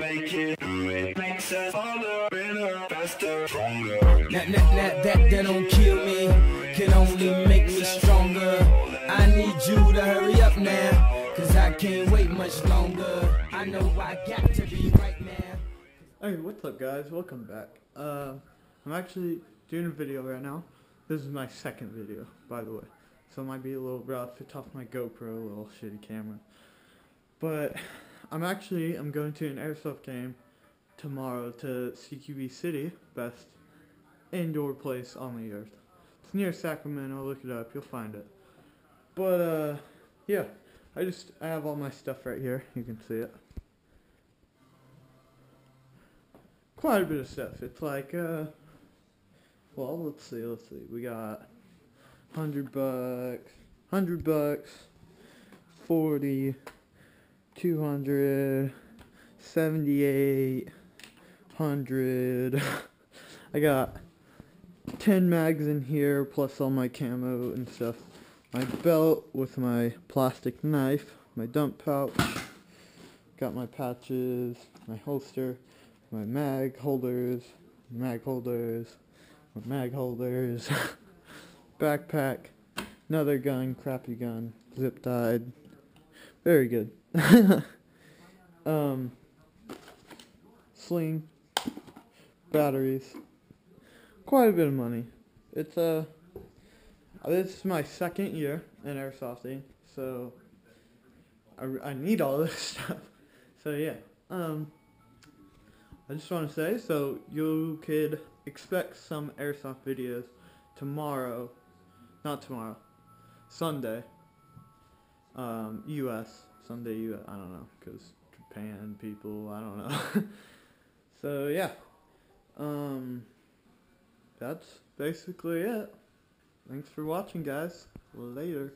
make it, it makes us harder, better, faster, stronger. That don't kill me, can only make me stronger. I need you to hurry up now, cause I can't wait much longer. I know I got to be right now. Hey, what's up guys? Welcome back. I'm actually doing a video right now. This is my second video, by the way. So it might be a little rough. It's off my GoPro, a little shitty camera. But I'm going to an Airsoft game tomorrow to CQB City, best indoor place on the earth. It's near Sacramento, look it up, you'll find it. But yeah, I have all my stuff right here, you can see it. Quite a bit of stuff. It's like well, let's see, we got $100, 40, 200, 78, 100. I got 10 mags in here, plus all my camo and stuff. My belt with my plastic knife, my dump pouch, got my patches, my holster, my mag holders, backpack, another gun, crappy gun, zip tied, very good. Sling, batteries, quite a bit of money. It's this is my second year in airsofting, so I need all this stuff. So yeah, I just want to say, so you could expect some airsoft videos tomorrow, Sunday, Sunday US, I don't know, because Japan people, I don't know. So yeah, that's basically it. Thanks for watching guys, later.